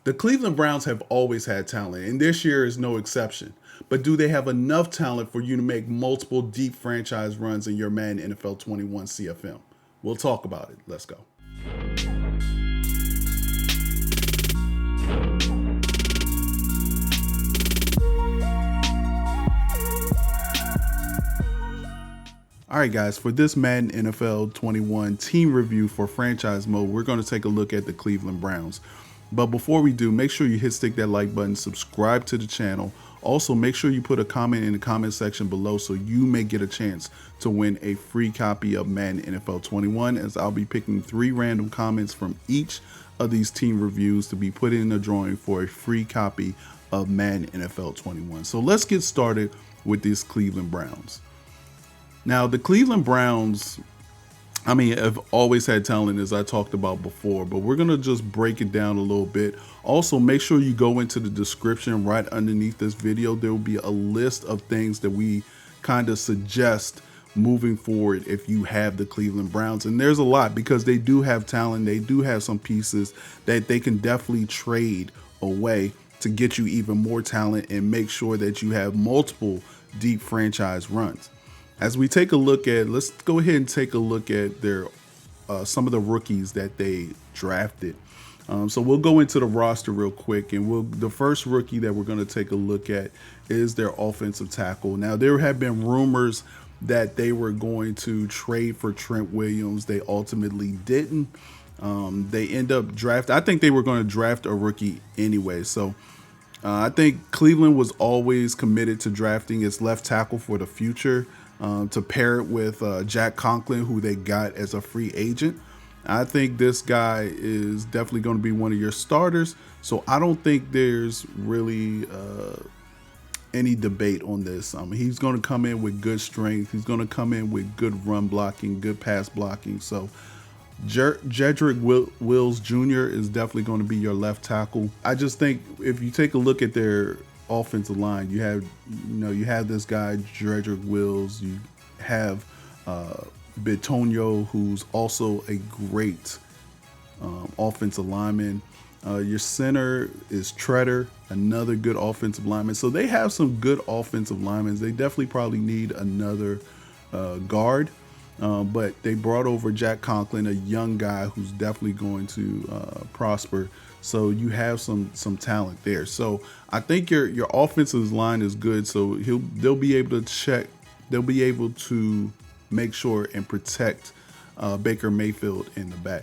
The Cleveland Browns have always had talent, and this year is no exception. But do they have enough talent for you to make multiple deep franchise runs in your Madden NFL 21 CFM? We'll talk about it. Let's go. All right, guys, for this Madden NFL 21 team review for franchise mode, we're going to take a look at the Cleveland Browns. But before we do, make sure you stick that like button, subscribe to the channel. Also, make sure you put a comment in the comment section below so you may get a chance to win a free copy of Madden NFL 21, as I'll be picking 3 random comments from each of these team reviews to be put in the drawing for a free copy of Madden NFL 21. So let's get started with these Cleveland Browns. Now, the Cleveland Browns, I mean, have always had talent, as I talked about before, but we're going to just break it down a little bit. Also, make sure you go into the description right underneath this video. There will be a list of things that we kind of suggest moving forward if you have the Cleveland Browns. And there's a lot, because they do have talent. They do have some pieces that they can definitely trade away to get you even more talent and make sure that you have multiple deep franchise runs. As we take a look at, let's go ahead and take a look at their some of the rookies that they drafted. So we'll go into the roster real quick, and the first rookie that we're going to take a look at is their offensive tackle. Now, there have been rumors that they were going to trade for Trent Williams. They ultimately didn't. They end up drafting. I think they were going to draft a rookie anyway. So I think Cleveland was always committed to drafting its left tackle for the future. To pair it with Jack Conklin, who they got as a free agent. I think this guy is definitely going to be one of your starters. So I don't think there's really any debate on this. He's going to come in with good strength. He's going to come in with good run blocking, good pass blocking. So Jedrick Wills Jr. is definitely going to be your left tackle. I just think if you take a look at their offensive line, you have this guy Jedrick Wills, you have Bitonio, who's also a great offensive lineman. Your center is Treader, another good offensive lineman. So they have some good offensive linemen. They definitely probably need another guard, but they brought over Jack Conklin, a young guy who's definitely going to prosper. So you have some talent there. So I think your offensive line is good. So they'll be able to check. They'll be able to make sure and protect Baker Mayfield in the back.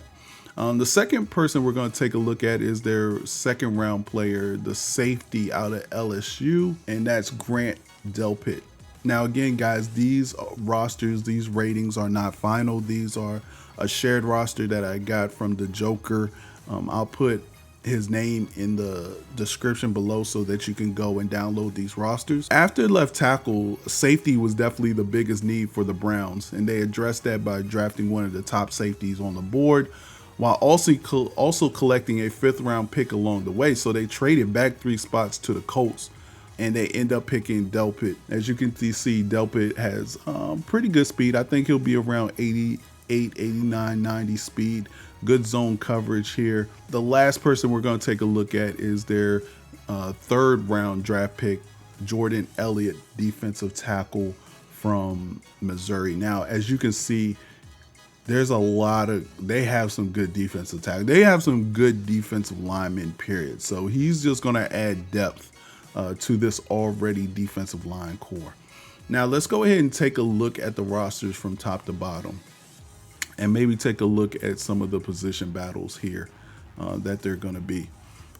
The second person we're going to take a look at is their second round player, the safety out of LSU, and that's Grant Delpit. Now, again, guys, these rosters, these ratings are not final. These are a shared roster that I got from the Joker. I'll put his name in the description below so that you can go and download these rosters. After left tackle, safety was definitely the biggest need for the Browns, and they addressed that by drafting one of the top safeties on the board, while also collecting a 5th round pick along the way. So they traded back 3 spots to the Colts, and they end up picking Delpit. As you can see, Delpit has pretty good speed. I think he'll be around 88, 89, 90 speed. Good zone coverage here. The last person we're going to take a look at is their 3rd round draft pick, Jordan Elliott, defensive tackle from Missouri. Now, as you can see, there's they have some good defensive tackle. They have some good defensive linemen, period. So he's just going to add depth to this already defensive line core. Now, let's go ahead and take a look at the rosters from top to bottom, and maybe take a look at some of the position battles here that they're going to be.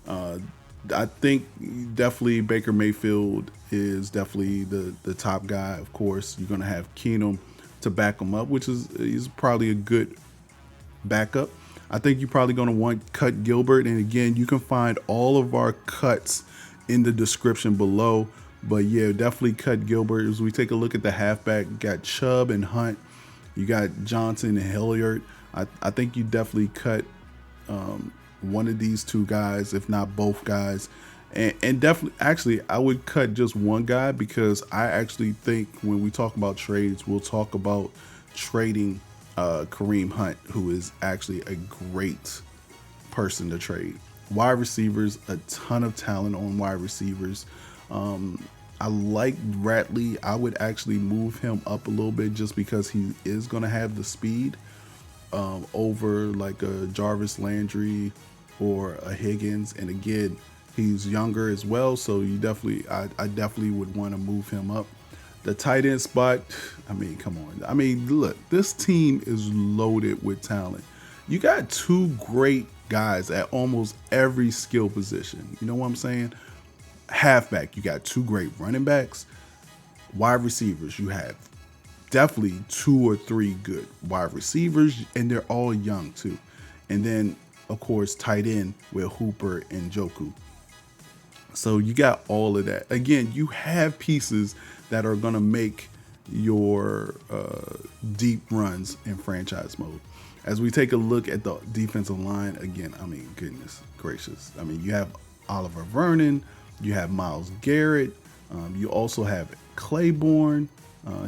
I think definitely Baker Mayfield is definitely the top guy. Of course, you're going to have Keenum to back him up, which is probably a good backup. I think you're probably going to want Cut Gilbert. And again, you can find all of our cuts in the description below. But yeah, definitely Cut Gilbert. As we take a look at the halfback, you got Chubb and Hunt. You got Johnson and Hilliard. I think you definitely cut one of these 2 guys, if not both guys. And definitely, actually, I would cut just one guy, because I actually think when we talk about trades, we'll talk about trading Kareem Hunt, who is actually a great person to trade. Wide receivers, a ton of talent on wide receivers. I like Ratley. I would actually move him up a little bit just because he is going to have the speed over like a Jarvis Landry or a Higgins. And again, he's younger as well, so you definitely, I definitely would want to move him up. The tight end spot, I mean, come on. I mean, look, this team is loaded with talent. You got two great guys at almost every skill position. You know what I'm saying? Halfback, you got two great running backs. Wide receivers, you have definitely 2 or 3 good wide receivers, and they're all young too. And then, of course, tight end with Hooper and Njoku. So you got all of that. Again, you have pieces that are going to make your deep runs in franchise mode. As we take a look at the defensive line, again, I mean, goodness gracious. I mean, you have Oliver Vernon, you have Myles Garrett, you also have Clayborn.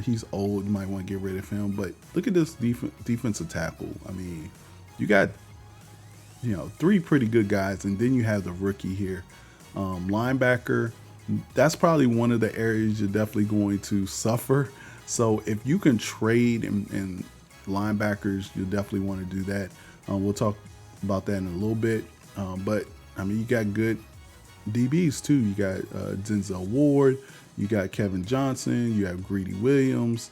He's old, you might want to get rid of him, but look at this defensive tackle. I mean, you got, 3 pretty good guys, and then you have the rookie here. Linebacker, that's probably one of the areas you're definitely going to suffer. So if you can trade and linebackers, you'll definitely want to do that. We'll talk about that in a little bit. But I mean, you got good DBs too. You got Denzel Ward, you got Kevin Johnson, you have Greedy Williams.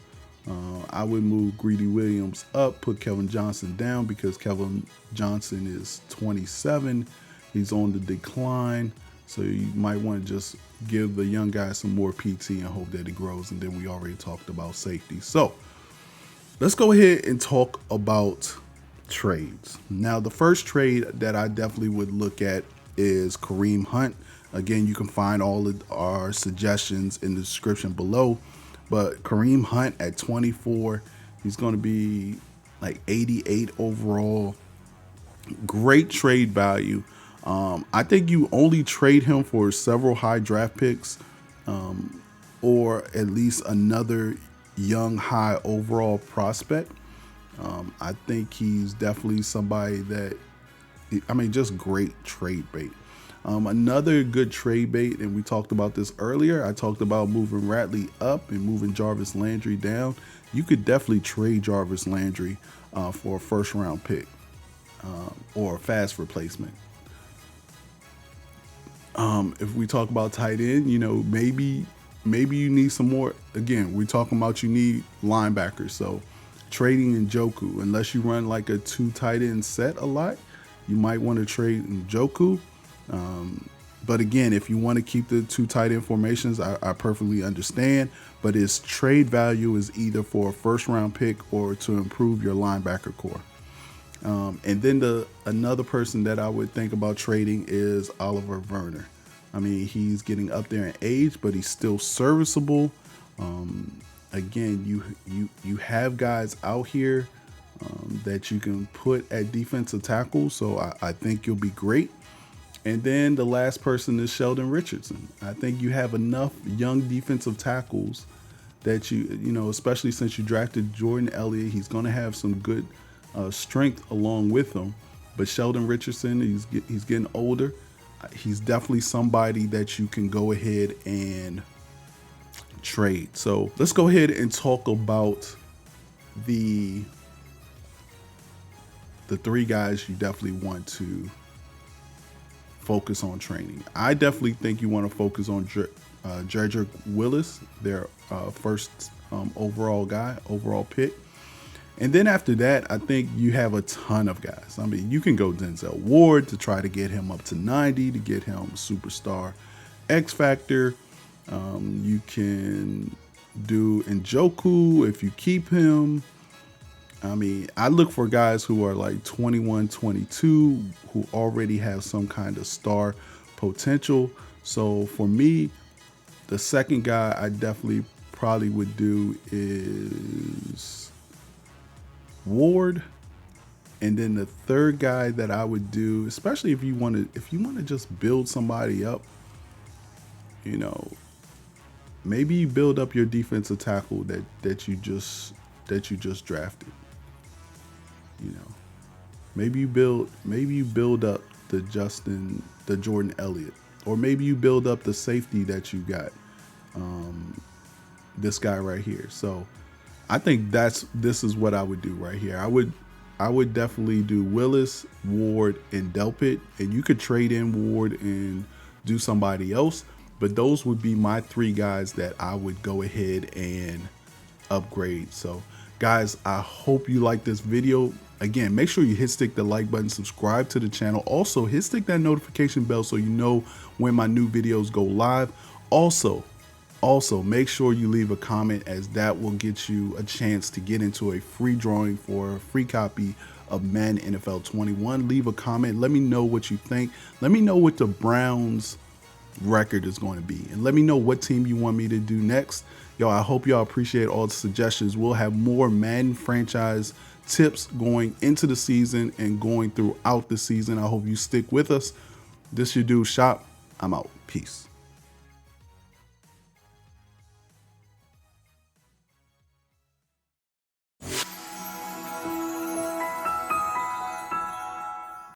I would move Greedy Williams up, put Kevin Johnson down because Kevin Johnson is 27. He's on the decline. So you might want to just give the young guy some more PT and hope that it grows. And then we already talked about safety. So let's go ahead and talk about trades. Now, the first trade that I definitely would look at is Kareem Hunt. Again, you can find all of our suggestions in the description below. But Kareem Hunt at 24, he's going to be like 88 overall. Great trade value. I think you only trade him for several high draft picks, or at least another young high overall prospect. I think he's definitely somebody that, I mean, just great trade bait. Another good trade bait, and we talked about this earlier. I talked about moving Ratley up and moving Jarvis Landry down. You could definitely trade Jarvis Landry for a first-round pick or a fast replacement. If we talk about tight end, maybe you need some more. Again, we're talking about you need linebackers. So trading Njoku, unless you run like a 2 tight end set a lot, you might want to trade Njoku. But again, if you want to keep the 2 tight end formations, I perfectly understand. But its trade value is either for a first round pick or to improve your linebacker core. And then another person that I would think about trading is Oliver Verner. I mean, he's getting up there in age, but he's still serviceable. Again, you have guys out here that you can put at defensive tackle, so I think you'll be great. And then the last person is Sheldon Richardson. I think you have enough young defensive tackles that especially since you drafted Jordan Elliott, he's going to have some good strength along with him. But Sheldon Richardson, he's getting older. He's definitely somebody that you can go ahead and trade. So let's go ahead and talk about the 3 guys you definitely want to focus on training. I definitely think you want to focus on Jedrick Willis, their first overall pick. And then after that, I think you have a ton of guys. I mean, you can go Denzel Ward to try to get him up to 90, to get him superstar X Factor. You can do Njoku if you keep him. I mean, I look for guys who are like 21, 22, who already have some kind of star potential. So for me, the second guy I definitely probably would do is Ward. And then the third guy that I would do, especially if you want to just build somebody up, maybe you build up your defensive tackle that you just drafted. Maybe you build up the Jordan Elliot, or maybe you build up the safety that you got, this guy right here. So I think this is what I would do right here. I would definitely do Willis, Ward, and Delpit, and you could trade in Ward and do somebody else, but those would be my 3 guys that I would go ahead and upgrade. So guys, I hope you like this video. Again, make sure you hit the like button, subscribe to the channel. Also, hit that notification bell so you know when my new videos go live. Also, make sure you leave a comment, as that will get you a chance to get into a free drawing for a free copy of Madden NFL 21. Leave a comment. Let me know what you think. Let me know what the Browns record is going to be, and let me know what team you want me to do next. Yo, I hope y'all appreciate all the suggestions. We'll have more Madden franchise tips going into the season and going throughout the season. I hope you stick with us. This your dude Shop. I'm out. Peace.